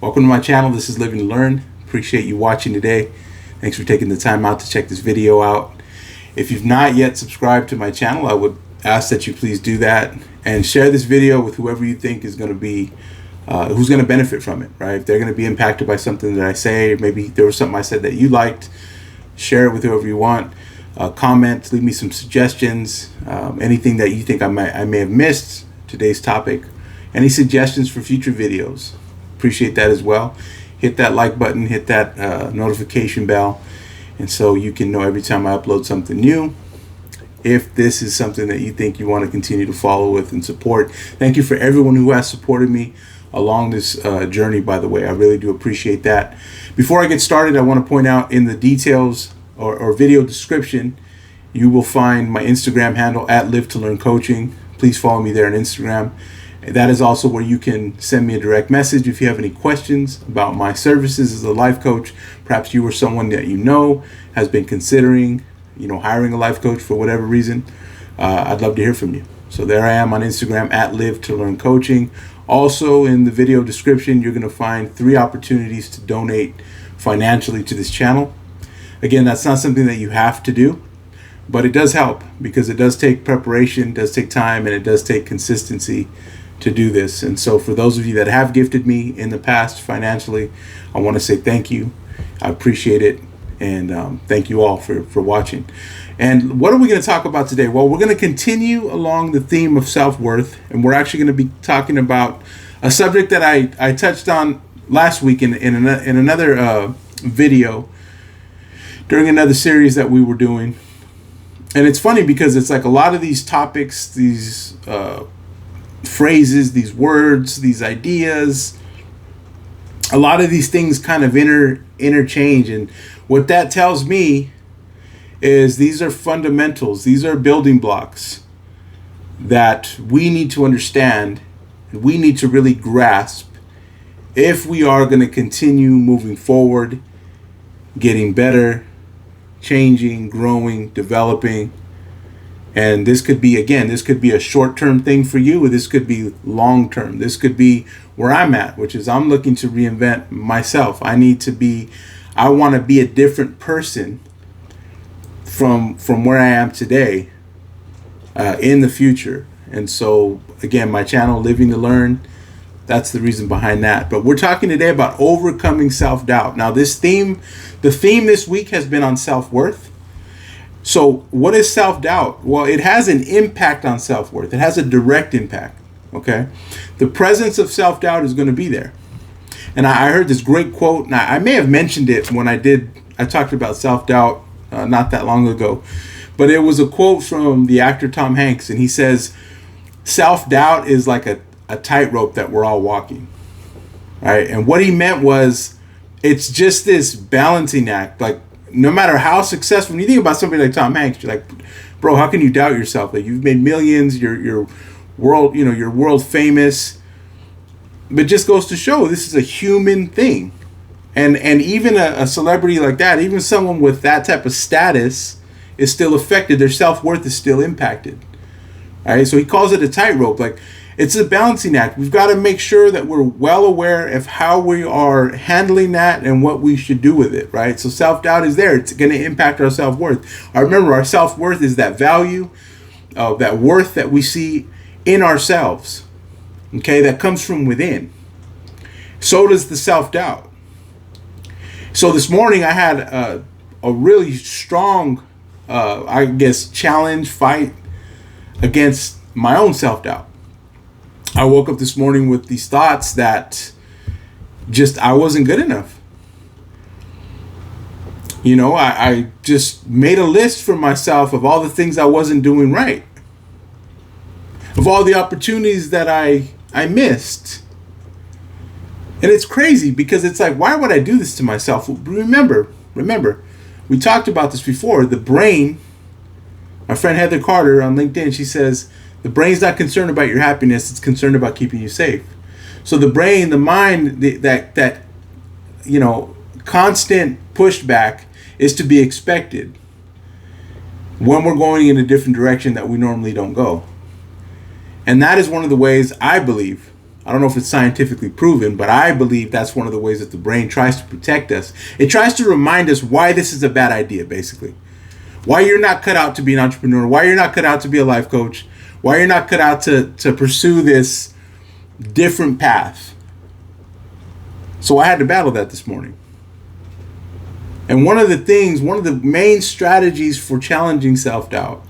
Welcome to my channel. This is Living to Learn. Appreciate you watching today. Thanks for taking the time out to check this video out. If you've not yet subscribed to my channel, I would ask that you please do that and share this video with whoever you think is going to be who's going to benefit from it, right? If they're going to be impacted by something that I say, maybe there was something I said that you liked, share it with whoever you want. Comment, leave me some suggestions, anything that you think I may have missed today's topic, any suggestions for future videos. Appreciate that as well. Hit that like button, hit that notification bell, and so you can know every time I upload something new. If this is something that you think you want to continue to follow with and support, thank you for everyone who has supported me along this journey, by the way. I really do appreciate that. Before I get started, I want to point out in the details or video description, you will find my Instagram handle at Live to Learn Coaching. Please follow me there on Instagram. That is also where you can send me a direct message if you have any questions about my services as a life coach. Perhaps you or someone that you know has been considering, hiring a life coach for whatever reason. I'd love to hear from you. So there I am on Instagram at Live to Learn Coaching. Also in the video description, you're going to find 3 opportunities to donate financially to this channel. Again, that's not something that you have to do, but it does help because it does take preparation, does take time, and it does take consistency to do this. And so for those of you that have gifted me in the past financially, I want to say thank you. I appreciate it. And thank you all for watching. And what are we going to talk about today? Well, we're going to continue along the theme of self-worth, and we're actually going to be talking about a subject that I touched on last week in another video during another series that we were doing. And it's funny because it's like a lot of these topics, these phrases, these words, these ideas, a lot of these things kind of interchange. And what that tells me is these are fundamentals, these are building blocks that we need to understand and we need to really grasp if we are going to continue moving forward, getting better, changing, growing, developing. And this could be, again, this could be a short-term thing for you, or this could be long-term. This could be where I'm at, which is I'm looking to reinvent myself. I want to be a different person from where I am today in the future. And so, again, my channel, Living to Learn, that's the reason behind that. But we're talking today about overcoming self-doubt. Now, the theme this week has been on self-worth. So what is self-doubt? Well, it has an impact on self-worth. It has a direct impact, okay? The presence of self-doubt is going to be there. And I heard this great quote, and I may have mentioned it when I talked about self-doubt not that long ago. But it was a quote from the actor Tom Hanks, and he says, self-doubt is like a tightrope that we're all walking, right? And what he meant was it's just this balancing act. Like, no matter how successful, when you think about somebody like Tom Hanks, you're like, bro, how can you doubt yourself? Like, you've made millions, you're world famous, but it just goes to show this is a human thing. And even a celebrity like that, even someone with that type of status is still affected. Their self-worth is still impacted. All right, so he calls it a tightrope. Like, it's a balancing act. We've got to make sure that we're well aware of how we are handling that and what we should do with it, right? So self-doubt is there. It's going to impact our self-worth. Remember, our self-worth is that value, that worth that we see in ourselves, okay, that comes from within. So does the self-doubt. So this morning I had a really strong, challenge, fight against my own self-doubt. I woke up this morning with these thoughts that I wasn't good enough. I just made a list for myself of all the things I wasn't doing right, of all the opportunities that I missed. And it's crazy because it's like, why would I do this to myself? Remember, we talked about this before. The brain, my friend Heather Carter on LinkedIn, she says, the brain's not concerned about your happiness, it's concerned about keeping you safe. So the brain, the mind, that constant pushback is to be expected when we're going in a different direction that we normally don't go. And that is one of the ways I believe I don't know if it's scientifically proven, but I believe that's one of the ways that the brain tries to protect us. It tries to remind us why this is a bad idea, basically. Why you're not cut out to be an entrepreneur, why you're not cut out to be a life coach, why you're not cut out to pursue this different path. So I had to battle that this morning. And one of the main strategies for challenging self-doubt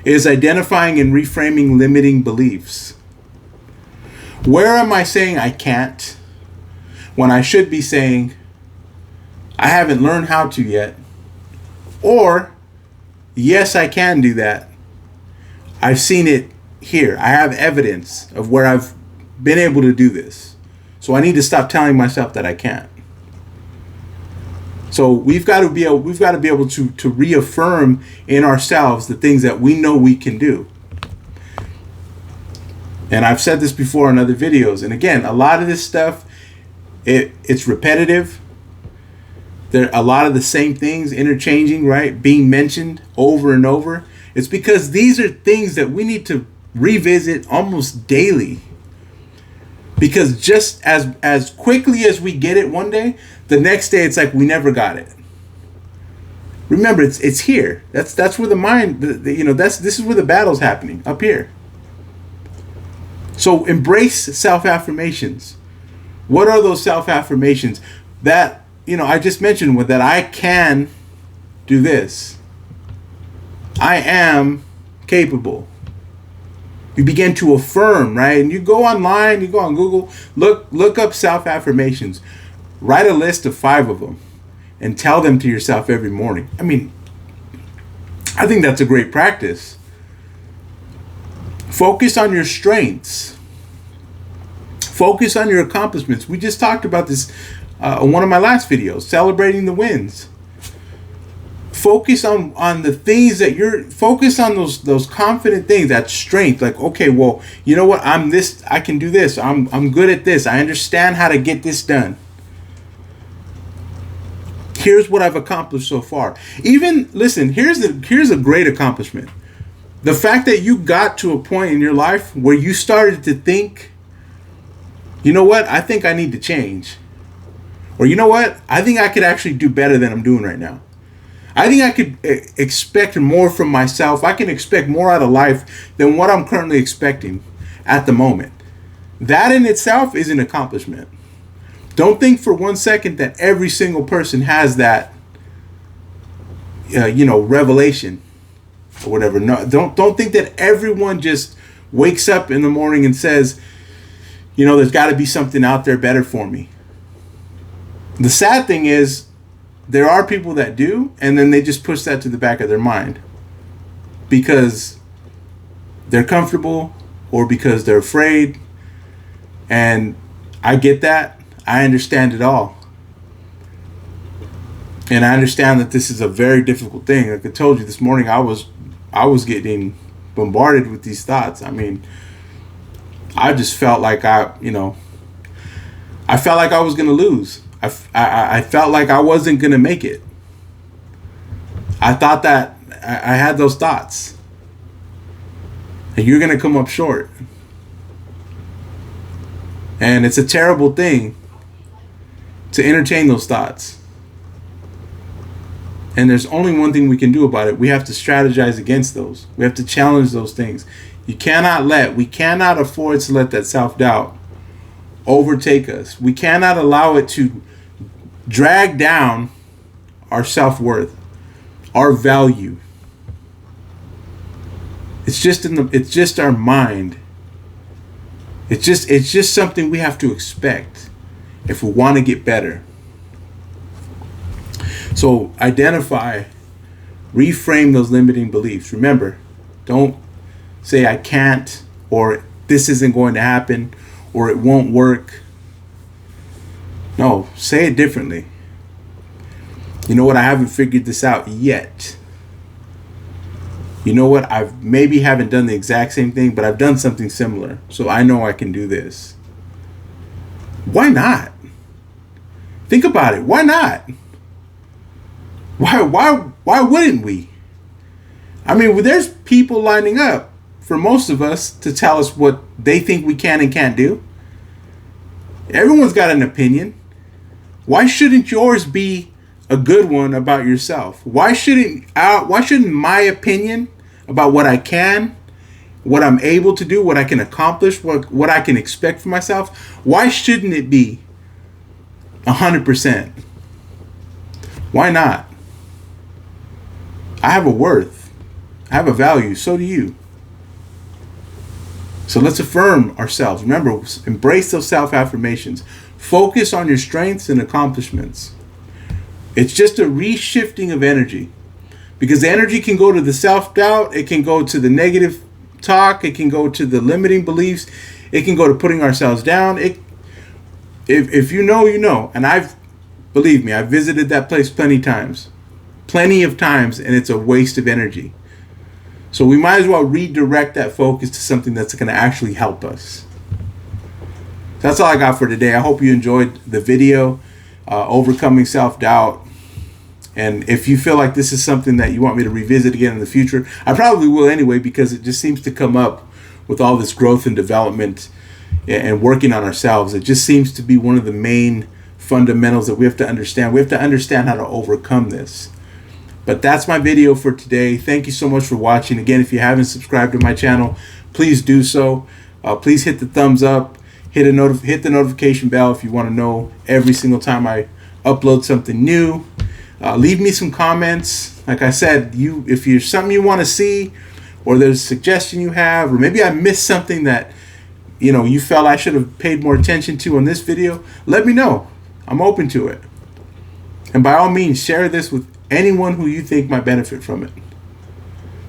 is identifying and reframing limiting beliefs. Where am I saying I can't when I should be saying I haven't learned how to yet? Or, yes, I can do that. I've seen it here. I have evidence of where I've been able to do this. So I need to stop telling myself that I can't. So we've got to be able to reaffirm in ourselves the things that we know we can do. And I've said this before in other videos. And again, a lot of this stuff, it's repetitive. There are a lot of the same things interchanging, right? Being mentioned over and over. It's because these are things that we need to revisit almost daily. Because just as quickly as we get it one day, the next day it's like we never got it. Remember, it's here. That's where the mind, this is where the battle's happening, up here. So embrace self-affirmations. What are those self-affirmations? That, I just mentioned that I can do this. I am capable. You begin to affirm, right? And you go online, you go on Google, look up self-affirmations. Write a list of 5 of them and tell them to yourself every morning. I mean, I think that's a great practice. Focus on your strengths. Focus on your accomplishments. We just talked about this on one of my last videos, celebrating the wins. Focus on the things that focus on those confident things, that strength. Like, okay, well, you know what? I can do this. I'm good at this. I understand how to get this done. Here's what I've accomplished so far. Listen, here's a great accomplishment. The fact that you got to a point in your life where you started to think, you know what? I think I need to change. Or you know what? I think I could actually do better than I'm doing right now. I think I could expect more from myself. I can expect more out of life than what I'm currently expecting at the moment. That in itself is an accomplishment. Don't think for 1 second that every single person has that, revelation or whatever. No, don't think that everyone just wakes up in the morning and says, there's got to be something out there better for me. The sad thing is, there are people that do, and then they just push that to the back of their mind because they're comfortable or because they're afraid. And I get that. I understand it all. And I understand that this is a very difficult thing. Like I told you this morning, I was getting bombarded with these thoughts. I mean, I just felt like I felt like I was going to lose. I felt like I wasn't going to make it. I thought that I had those thoughts. And you're going to come up short. And it's a terrible thing to entertain those thoughts. And there's only one thing we can do about it. We have to strategize against those. We have to challenge those things. We cannot afford to let that self-doubt overtake us. We cannot allow it to drag down our self-worth, our value. It's just our mind. It's just something we have to expect if we want to get better. So identify, reframe those limiting beliefs. Remember, don't say I can't, or this isn't going to happen, or it won't work. No, say it differently. You know what? I haven't figured this out yet. You know what? I maybe haven't done the exact same thing, but I've done something similar. So I know I can do this. Why not? Think about it. Why not? Why wouldn't we? I mean, there's people lining up for most of us to tell us what they think we can and can't do. Everyone's got an opinion. Why shouldn't yours be a good one about yourself? Why shouldn't my opinion about what I can, what I'm able to do, what I can accomplish, what I can expect for myself, why shouldn't it be 100%? Why not? I have a worth. I have a value. So do you. So let's affirm ourselves. Remember, embrace those self-affirmations. Focus on your strengths and accomplishments. It's just a reshifting of energy. Because the energy can go to the self-doubt. It can go to the negative talk. It can go to the limiting beliefs. It can go to putting ourselves down. If you know, you know. And believe me, I've visited that place plenty of times, and it's a waste of energy. So we might as well redirect that focus to something that's going to actually help us. That's all I got for today. I hope you enjoyed the video, overcoming self-doubt. And if you feel like this is something that you want me to revisit again in the future, I probably will anyway, because it just seems to come up with all this growth and development and working on ourselves. It just seems to be one of the main fundamentals that we have to understand. We have to understand how to overcome this. But that's my video for today. Thank you so much for watching. Again, if you haven't subscribed to my channel, please do so. Please hit the thumbs up. Hit the notification bell if you want to know every single time I upload something new. Leave me some comments. Like I said, if there's something you want to see, or there's a suggestion you have, or maybe I missed something that you felt I should have paid more attention to in this video, let me know. I'm open to it. And by all means, share this with anyone who you think might benefit from it.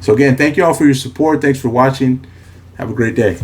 So again, thank you all for your support. Thanks for watching. Have a great day.